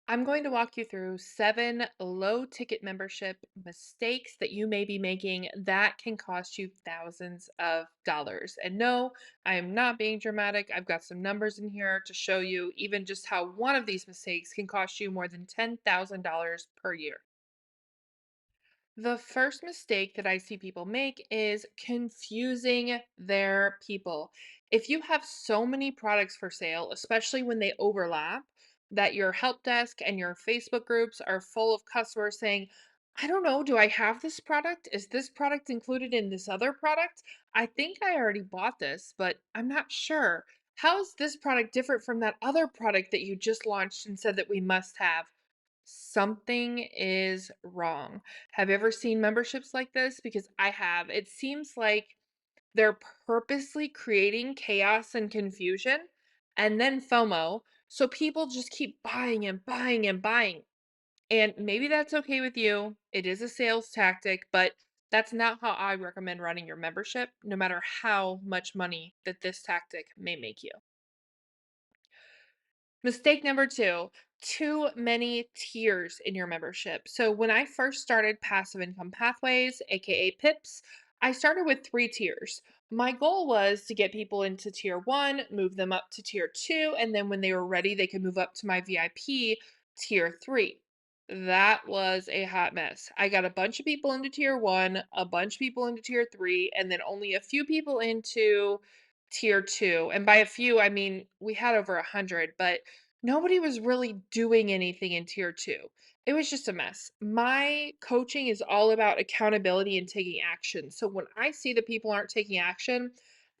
I'm going to walk you through 7 low ticket membership mistakes that you may be making that can cost you thousands of dollars. And no, I am not being dramatic. I've got some numbers in here to show you even just how one of these mistakes can cost you more than $10,000 per year. The first mistake that I see people make is confusing their people. If you have so many products for sale, especially when they overlap, that your help desk and your Facebook groups are full of customers saying, I don't know, do I have this product? Is this product included in this other product? I think I already bought this, but I'm not sure. How is this product different from that other product that you just launched and said that we must have? Something is wrong. Have you ever seen memberships like this? Because I have. It seems like they're purposely creating chaos and confusion and then FOMO. So people just keep buying and buying and buying. And maybe that's okay with you. It is a sales tactic, but that's not how I recommend running your membership, no matter how much money that this tactic may make you. Mistake number 2, too many tiers in your membership. So when I first started Passive Income Pathways, aka PIPs, I started with 3 tiers. My goal was to get people into tier 1, move them up to tier 2, and then when they were ready, they could move up to my VIP tier 3. That was a hot mess. I got a bunch of people into tier 1, a bunch of people into tier 3, and then only a few people into tier 2. And by a few, I mean we had over 100, but nobody was really doing anything in tier 2. It was just a mess. My coaching is all about accountability and taking action. So when I see that people aren't taking action,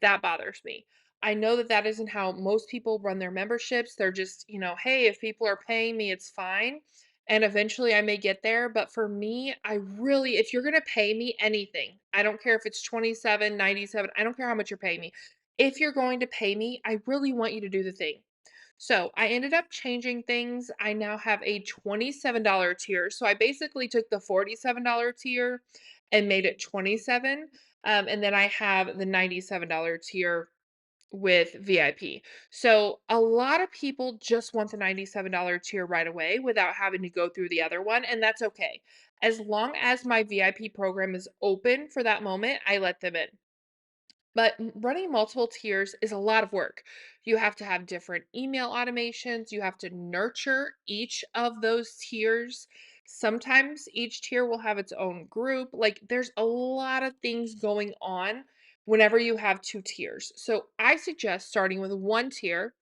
that bothers me. I know that that isn't how most people run their memberships. They're just, hey, if people are paying me, it's fine. And eventually I may get there. But for me, if you're going to pay me anything, I don't care if it's 27.97. I don't care how much you're paying me. If you're going to pay me, I really want you to do the thing. So I ended up changing things. I now have a $27 tier. So I basically took the $47 tier and made it 27. And then I have the $97 tier with VIP. So a lot of people just want the $97 tier right away without having to go through the other one. And that's okay. As long as my VIP program is open for that moment, I let them in. But running multiple tiers is a lot of work. You have to have different email automations. You have to nurture each of those tiers. Sometimes each tier will have its own group. Like there's a lot of things going on whenever you have 2 tiers. So I suggest starting with 1 tier,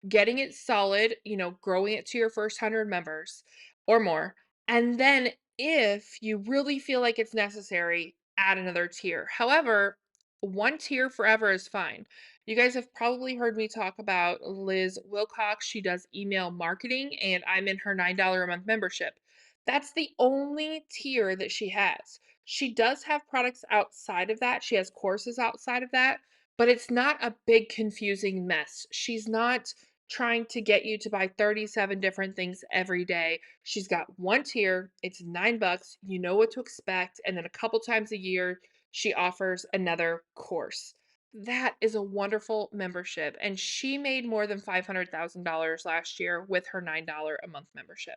getting it solid, growing it to your first 100 members or more. And then if you really feel like it's necessary, add another tier. However, 1 tier forever is fine. You guys have probably heard me talk about Liz Wilcox. She does email marketing, and I'm in her $9 a month membership. That's the only tier that she has. She does have products outside of that. She has courses outside of that, but it's not a big confusing mess. She's not trying to get you to buy 37 different things every day. She's got 1 tier, it's $9, you know what to expect, and then a couple times a year she offers another course. That is a wonderful membership, and she made more than $500,000 last year with her $9 a month membership.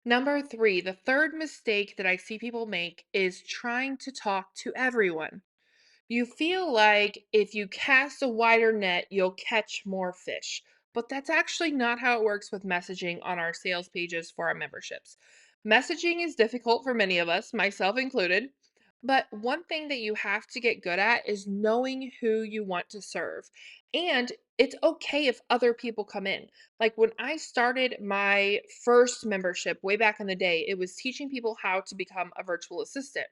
Number 3, the third mistake that I see people make is trying to talk to everyone. You feel like if you cast a wider net, you'll catch more fish. But that's actually not how it works with messaging on our sales pages for our memberships. Messaging is difficult for many of us, myself included. But one thing that you have to get good at is knowing who you want to serve. And it's okay if other people come in. Like when I started my first membership way back in the day, it was teaching people how to become a virtual assistant.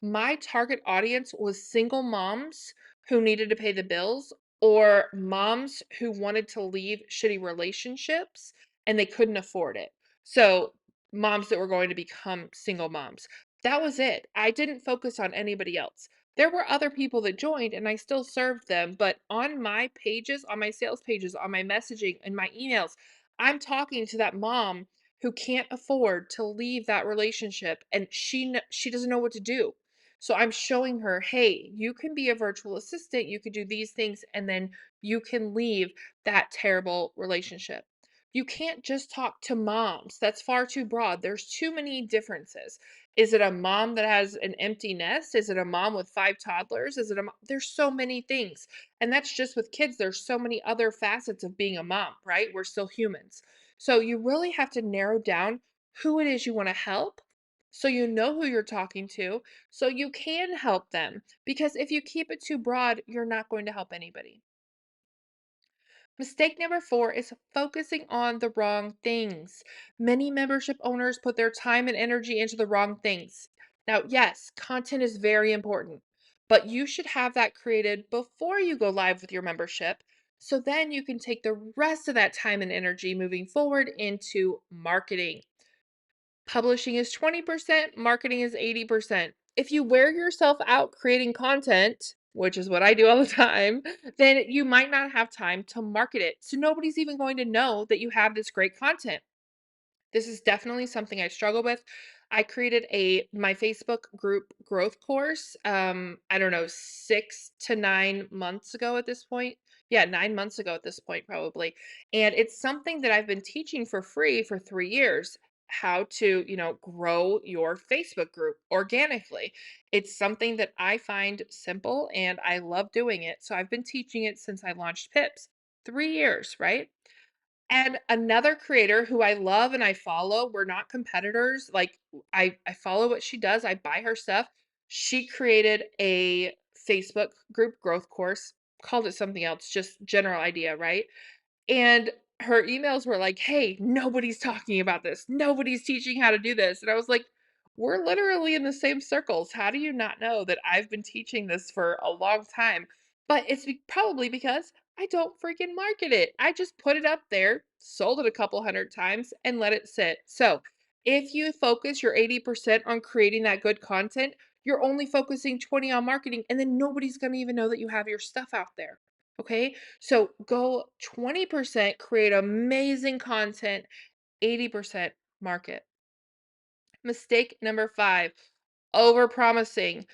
My target audience was single moms who needed to pay the bills or moms who wanted to leave shitty relationships and they couldn't afford it. So, moms that were going to become single moms. That was it. I didn't focus on anybody else. There were other people that joined and I still served them, but on my pages, on my sales pages, on my messaging and my emails, I'm talking to that mom who can't afford to leave that relationship and she doesn't know what to do. So I'm showing her, hey, you can be a virtual assistant, you could do these things, and then you can leave that terrible relationship. You can't just talk to moms. That's far too broad. There's too many differences. Is it a mom that has an empty nest? Is it a mom with 5 toddlers? Is it a there's so many things. And that's just with kids. There's so many other facets of being a mom, right? We're still humans. So you really have to narrow down who it is you want to help so you know who you're talking to so you can help them. Because if you keep it too broad, you're not going to help anybody. Mistake number 4 is focusing on the wrong things. Many membership owners put their time and energy into the wrong things. Now, yes, content is very important, but you should have that created before you go live with your membership. So then you can take the rest of that time and energy moving forward into marketing. Publishing is 20%, marketing is 80%. If you wear yourself out creating content, which is what I do all the time, then you might not have time to market it. So nobody's even going to know that you have this great content. This is definitely something I struggle with. I created a my Facebook group growth course, I don't know, 6 to 9 months ago at this point. Yeah, 9 months ago at this point probably. And it's something that I've been teaching for free for 3 years, how to, grow your Facebook group organically. It's something that I find simple and I love doing it. So I've been teaching it since I launched Pips. 3 years, right? And another creator who I love and I follow, we're not competitors. Like I follow what she does. I buy her stuff. She created a Facebook group growth course, called it something else, just general idea, right? And her emails were like, "Hey, nobody's talking about this. Nobody's teaching how to do this." And I was like, "We're literally in the same circles. How do you not know that I've been teaching this for a long time?" But it's probably because I don't freaking market it. I just put it up there, sold it a couple hundred times, and let it sit. So if you focus your 80% on creating that good content, you're only focusing 20 on marketing, and then nobody's going to even know that you have your stuff out there. Okay. So go 20% create amazing content, 80% market. Mistake number 5, overpromising.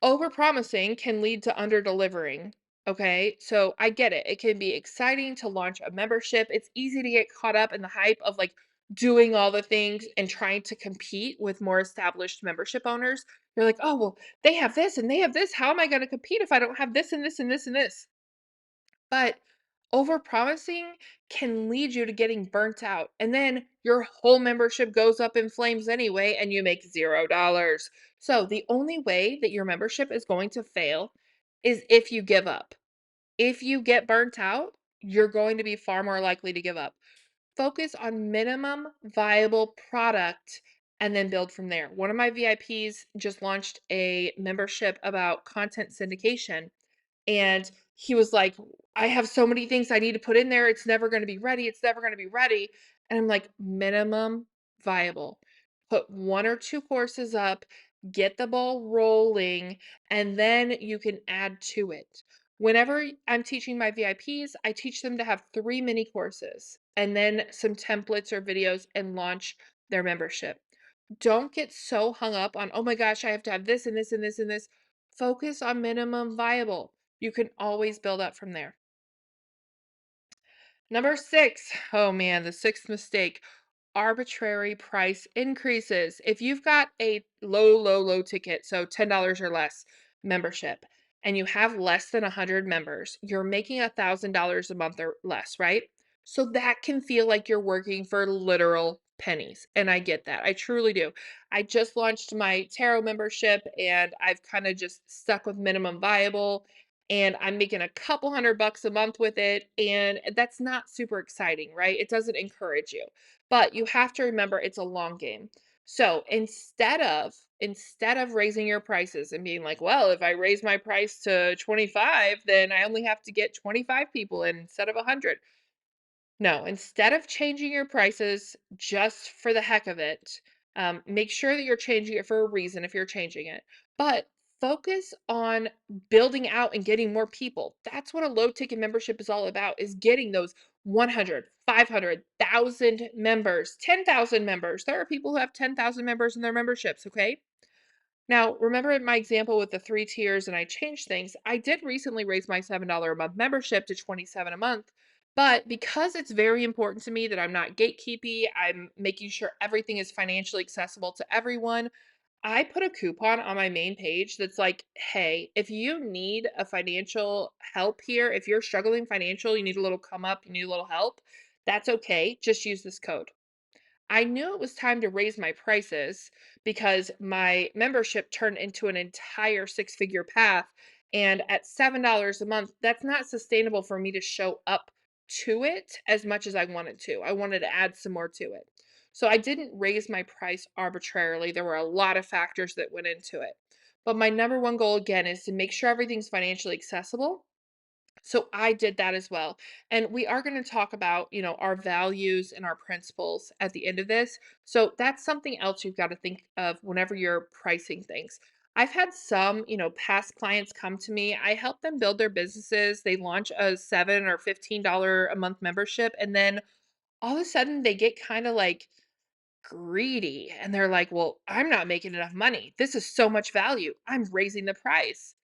Overpromising can lead to underdelivering. Okay. So I get it. It can be exciting to launch a membership. It's easy to get caught up in the hype of like doing all the things and trying to compete with more established membership owners. You're like, oh, well, they have this and they have this. How am I going to compete if I don't have this and this and this and this? But overpromising can lead you to getting burnt out. And then your whole membership goes up in flames anyway, and you make $0. So the only way that your membership is going to fail is if you give up. If you get burnt out, you're going to be far more likely to give up. Focus on minimum viable product and then build from there. One of my VIPs just launched a membership about content syndication and he was like, "I have so many things I need to put in there. It's never gonna be ready. It's never gonna be ready." And I'm like, "Minimum viable. Put 1 or 2 courses up, get the ball rolling, and then you can add to it." Whenever I'm teaching my VIPs, I teach them to have 3 mini courses and then some templates or videos and launch their membership. Don't get so hung up on, "Oh my gosh, I have to have this and this and this and this." Focus on minimum viable. You can always build up from there. Number 6. Oh man, the sixth mistake, arbitrary price increases. If you've got a low, low, low ticket, so $10 or less membership, and you have less than 100 members, you're making $1,000 a month or less, right? So that can feel like you're working for literal pennies. And I get that. I truly do. I just launched my tarot membership and I've kind of just stuck with minimum viable and I'm making a couple $100 a month with it. And that's not super exciting, right? It doesn't encourage you. But you have to remember it's a long game. So instead of raising your prices and being like, well, if I raise my price to 25, then I only have to get 25 people in instead of 100. No, instead of changing your prices just for the heck of it, make sure that you're changing it for a reason if you're changing it. But focus on building out and getting more people. That's what a low ticket membership is all about, is getting those 100, 500,000 members, 10,000 members. There are people who have 10,000 members in their memberships, okay? Now, remember in my example with the 3 tiers and I changed things, I did recently raise my $7 a month membership to 27 a month But because it's very important to me that I'm not gatekeepy, I'm making sure everything is financially accessible to everyone. I put a coupon on my main page that's like, hey, if you need a financial help here, if you're struggling financial, you need a little come up, you need a little help, that's okay. Just use this code. I knew it was time to raise my prices because my membership turned into an entire six-figure path. And at $7 a month, that's not sustainable for me to show up to it as much as I wanted to. I wanted to add some more to it. So I didn't raise my price arbitrarily. There were a lot of factors that went into it. But my number one goal, again, is to make sure everything's financially accessible, so I did that as well. And we are going to talk about, our values and our principles at the end of this. So that's something else you've got to think of whenever you're pricing things. I've had some, past clients come to me. I help them build their businesses. They launch a $7 or $15 a month membership, and then all of a sudden they get kind of like greedy and they're like, "Well, I'm not making enough money. This is so much value. I'm raising the price."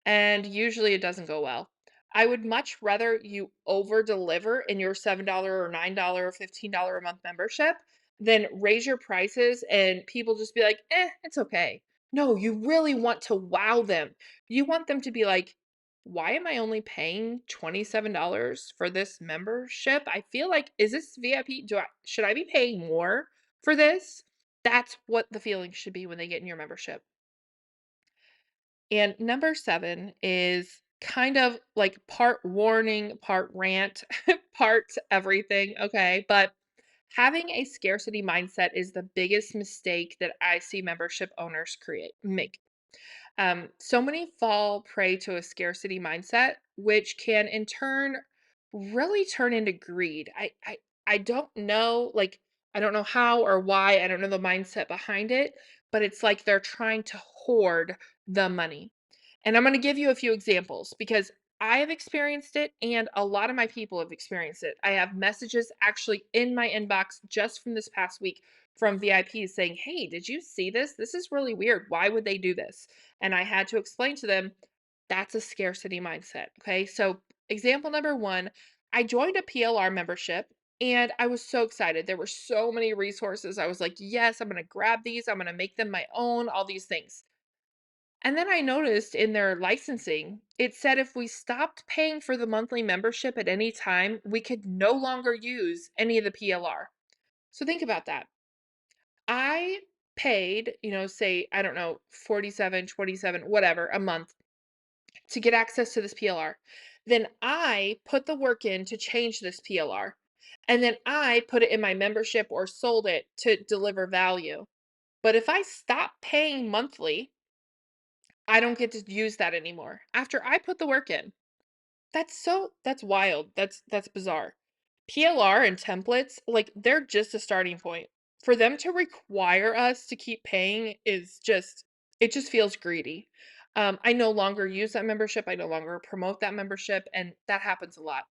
And usually it doesn't go well. I would much rather you over deliver in your $7 or $9 or $15 a month membership than raise your prices and people just be like, it's okay. No, you really want to wow them. You want them to be like, why am I only paying $27 for this membership? I feel like, is this VIP? Should I be paying more for this? That's what the feeling should be when they get in your membership. And number 7 is kind of like part warning, part rant, part everything, okay? But having a scarcity mindset is the biggest mistake that I see membership owners make. So many fall prey to a scarcity mindset, which can in turn really turn into greed. I don't know, like I don't know how or why. I don't know the mindset behind it, but it's like they're trying to hoard the money. And I'm going to give you a few examples because I have experienced it and a lot of my people have experienced it. I have messages actually in my inbox just from this past week from VIPs saying, "Hey, did you see this? This is really weird. Why would they do this?" And I had to explain to them that's a scarcity mindset. Okay. So, example number 1, I joined a PLR membership and I was so excited. There were so many resources. I was like, yes, I'm going to grab these, I'm going to make them my own, all these things. And then I noticed in their licensing, it said if we stopped paying for the monthly membership at any time, we could no longer use any of the PLR. So think about that. I paid, say, I don't know, 47, 27, whatever a month to get access to this PLR. Then I put the work in to change this PLR. And then I put it in my membership or sold it to deliver value. But if I stop paying monthly, I don't get to use that anymore after I put the work in. That's wild. That's bizarre. PLR and templates, like they're just a starting point. For them to require us to keep paying is just it just feels greedy. I no longer use that membership. I no longer promote that membership, and that happens a lot.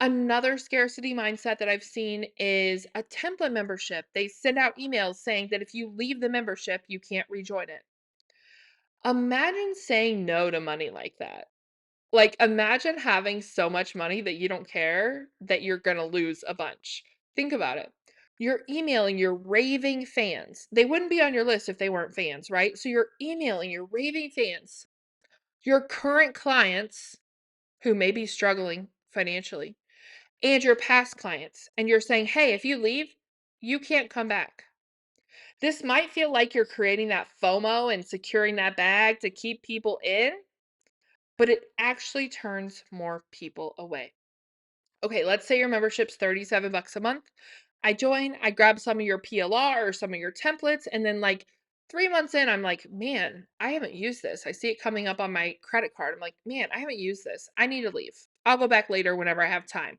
Another scarcity mindset that I've seen is a template membership. They send out emails saying that if you leave the membership, you can't rejoin it. Imagine saying no to money like that. Like, imagine having so much money that you don't care that you're gonna lose a bunch. Think about it. You're emailing your raving fans. They wouldn't be on your list if they weren't fans, right? So you're emailing your raving fans, your current clients who may be struggling financially, and your past clients. And you're saying, hey, if you leave, you can't come back. This might feel like you're creating that FOMO and securing that bag to keep people in, but it actually turns more people away. Okay, let's say your membership's 37 bucks a month. I join, I grab some of your PLR or some of your templates, and then like 3 months in, I'm like, man, I haven't used this. I see it coming up on my credit card. I'm like, man, I haven't used this. I need to leave. I'll go back later whenever I have time.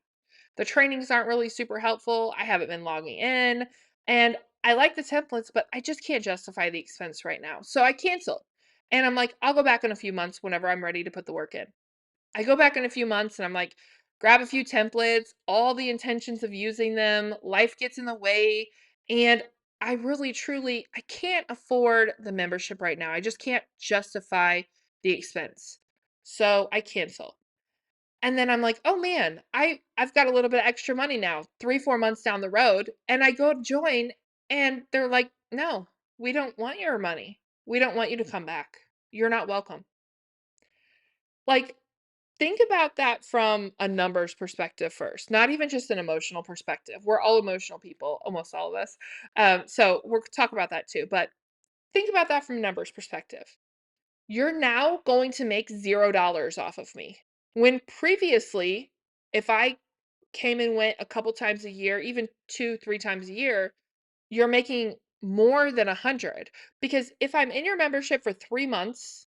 The trainings aren't really super helpful. I haven't been logging in, and I like the templates, but I just can't justify the expense right now. So I cancel. And I'm like, I'll go back in a few months whenever I'm ready to put the work in. I go back in a few months and I'm like, grab a few templates, all the intentions of using them, life gets in the way, and I really truly I can't afford the membership right now. I just can't justify the expense. So I cancel. And then I'm like, "Oh, man, I've got a little bit of extra money now, 3, 4 months down the road," and I go to join, and they're like, "No, we don't want your money. We don't want you to come back. You're not welcome." Like, think about that from a numbers perspective first, not even just an emotional perspective. We're all emotional people, almost all of us. So we'll talk about that too. But think about that from a numbers perspective. You're now going to make $0 off of me. When previously, if I came and went a couple times a year, even 2, 3 times a year, you're making more than 100. Because if I'm in your membership for 3 months,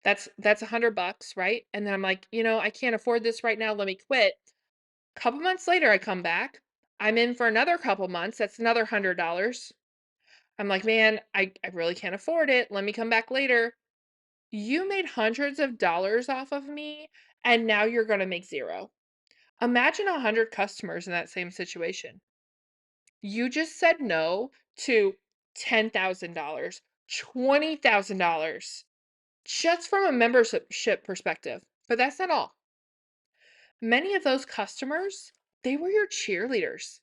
that's $100, right? And then I'm like, I can't afford this right now. Let me quit. Couple months later, I come back. I'm in for another couple months. That's another $100. I'm like, man, I really can't afford it. Let me come back later. You made hundreds of dollars off of me, and now you're going to make 0. Imagine 100 customers in that same situation. You just said no to $10,000, $20,000 just from a membership perspective. But that's not all. Many of those customers, they were your cheerleaders.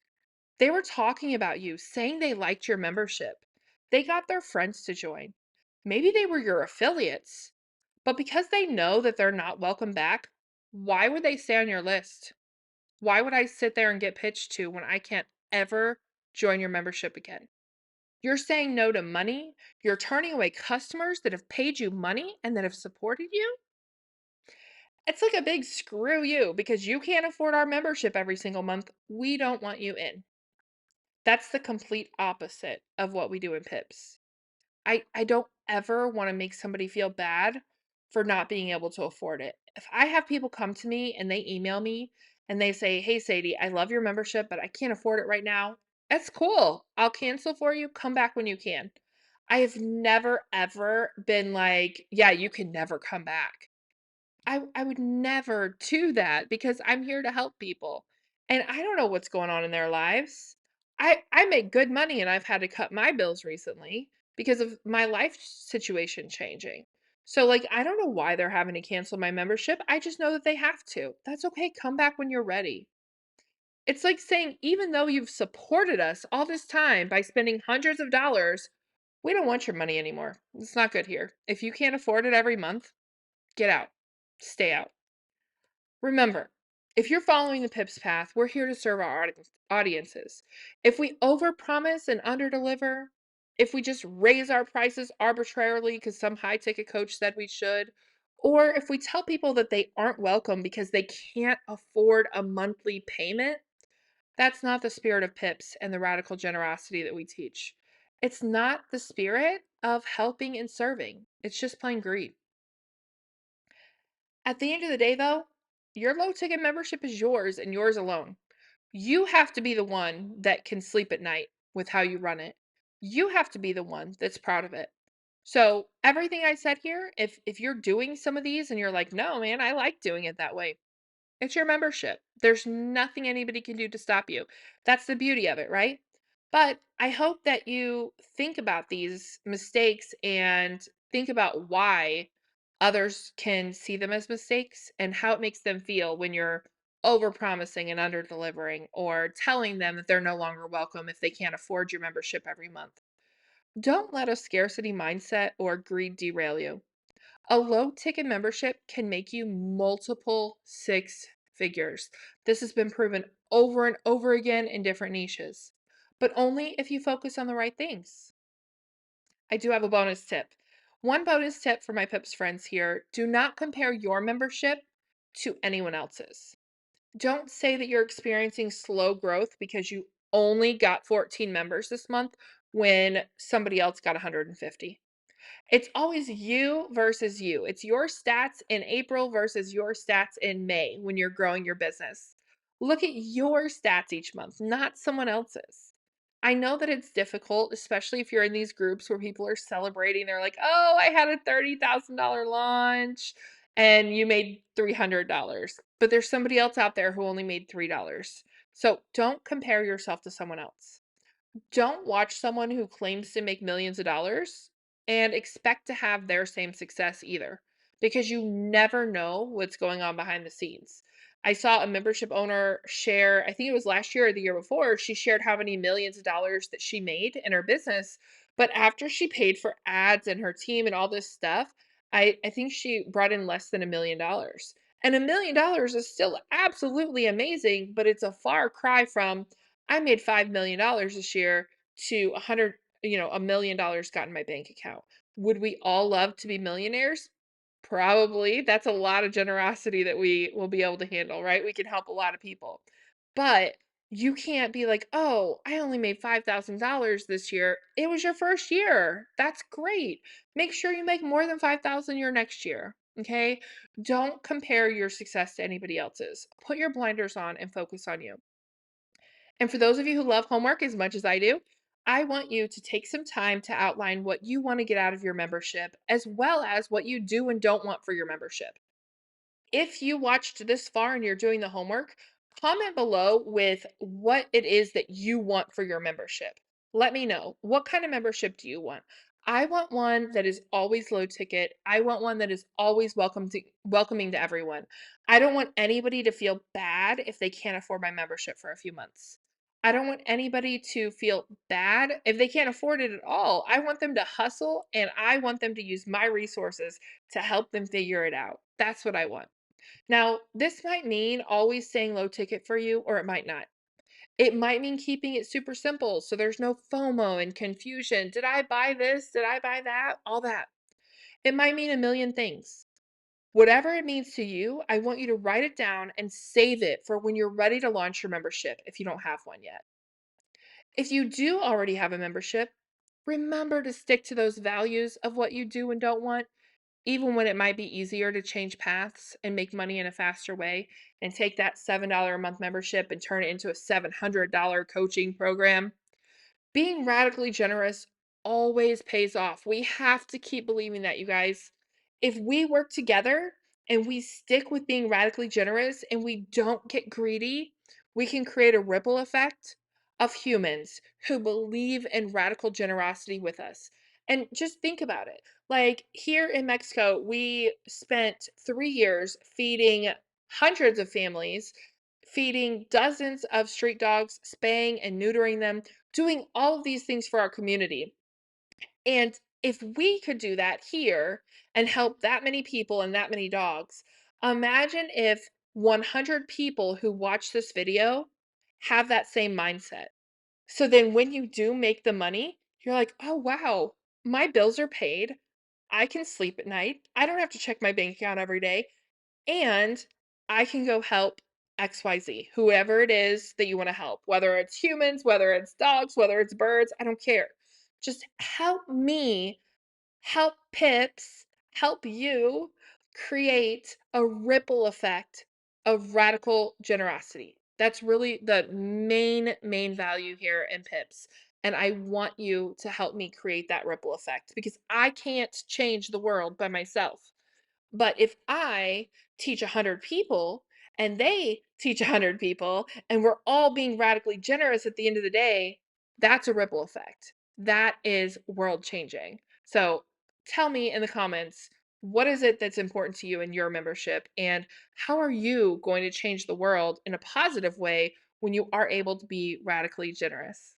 They were talking about you, saying they liked your membership. They got their friends to join. Maybe they were your affiliates. But because they know that they're not welcome back, why would they stay on your list? Why would I sit there and get pitched to when I can't ever join your membership again? You're saying no to money. You're turning away customers that have paid you money and that have supported you. It's like a big screw you because you can't afford our membership every single month. We don't want you in. That's the complete opposite of what we do in PIPS. I don't ever want to make somebody feel bad for not being able to afford it. If I have people come to me and they email me and they say, "Hey Sadie, I love your membership, but I can't afford it right now." That's cool. I'll cancel for you. Come back when you can. I have never ever been like, "Yeah, you can never come back." I would never do that because I'm here to help people. And I don't know what's going on in their lives. I make good money and I've had to cut my bills recently because of my life situation changing. So like I don't know why they're having to cancel my membership. I just know that they have to. That's okay. Come back when you're ready. It's like saying even though you've supported us all this time by spending hundreds of dollars, we don't want your money anymore. It's not good here. If you can't afford it every month, get out. Stay out. Remember, if you're following the PIPS path, we're here to serve our audiences. If we overpromise and underdeliver, if we just raise our prices arbitrarily because some high ticket coach said we should, or if we tell people that they aren't welcome because they can't afford a monthly payment, that's not the spirit of PIPS and the radical generosity that we teach. It's not the spirit of helping and serving. It's just plain greed. At the end of the day, though, your low ticket membership is yours and yours alone. You have to be the one that can sleep at night with how you run it. You have to be the one that's proud of it. So, everything I said here, if you're doing some of these and you're like, "No, man, I like doing it that way." It's your membership. There's nothing anybody can do to stop you. That's the beauty of it, right? But I hope that you think about these mistakes and think about why others can see them as mistakes and how it makes them feel when you're overpromising and under-delivering or telling them that they're no longer welcome if they can't afford your membership every month. Don't let a scarcity mindset or greed derail you. A low ticket membership can make you multiple six figures. This has been proven over and over again in different niches, but only if you focus on the right things. I do have a bonus tip. One bonus tip for my Pips friends here: do not compare your membership to anyone else's. Don't say that you're experiencing slow growth because you only got 14 members this month when somebody else got 150. It's always you versus you. It's your stats in April versus your stats in May when you're growing your business. Look at your stats each month, not someone else's. I know that it's difficult, especially if you're in these groups where people are celebrating. They're like, "Oh, I had a $30,000 launch and you made $300." But there's somebody else out there who only made $3. So don't compare yourself to someone else. Don't watch someone who claims to make millions of dollars and expect to have their same success either. because you never know what's going on behind the scenes. I saw a membership owner share, I think it was last year or the year before, she shared how many millions of dollars that she made in her business. But after she paid for ads and her team and all this stuff, I think she brought in less than $1 million. And $1 million is still absolutely amazing, but it's a far cry from I made $5 million this year to 100, $1 million got in my bank account. Would we all love to be millionaires? Probably. That's a lot of generosity that we will be able to handle, right? We can help a lot of people. But you can't be like, "Oh, I only made $5,000 this year." It was your first year. That's great. Make sure you make more than 5,000 your next year, okay? Don't compare your success to anybody else's. Put your blinders on and focus on you. And for those of you who love homework as much as I do, I want you to take some time to outline what you want to get out of your membership, as well as what you do and don't want for your membership. If you watched this far and you're doing the homework, comment below with what it is that you want for your membership. Let me know. What kind of membership do you want? I want one that is always low ticket. I want one that is always welcoming to everyone. I don't want anybody to feel bad if they can't afford my membership for a few months. I don't want anybody to feel bad if they can't afford it at all. I want them to hustle and I want them to use my resources to help them figure it out. That's what I want. Now, this might mean always staying low ticket for you, or it might not. It might mean keeping it super simple so there's no FOMO and confusion. Did I buy this? Did I buy that? All that. It might mean a million things. Whatever it means to you, I want you to write it down and save it for when you're ready to launch your membership if you don't have one yet. If you do already have a membership, remember to stick to those values of what you do and don't want, even when it might be easier to change paths and make money in a faster way and take that $7 a month membership and turn it into a $700 coaching program. Being radically generous always pays off. We have to keep believing that, you guys. If we work together and we stick with being radically generous and we don't get greedy, we can create a ripple effect of humans who believe in radical generosity with us. And just think about it. Like here in Mexico, we spent 3 years feeding hundreds of families, feeding dozens of street dogs, spaying and neutering them, doing all of these things for our community. And if we could do that here and help that many people and that many dogs, imagine if 100 people who watch this video have that same mindset. So then when you do make the money, you're like, oh, wow, my bills are paid. I can sleep at night. I don't have to check my bank account every day. And I can go help XYZ, whoever it is that you want to help, whether it's humans, whether it's dogs, whether it's birds, I don't care. Just help me help Pips help you create a ripple effect of radical generosity. That's really the main value here in Pips. And I want you to help me create that ripple effect because I can't change the world by myself. But if I teach 100 people and they teach 100 people and we're all being radically generous at the end of the day, that's a ripple effect. That is world changing. So tell me in the comments, what is it that's important to you in your membership? And how are you going to change the world in a positive way when you are able to be radically generous?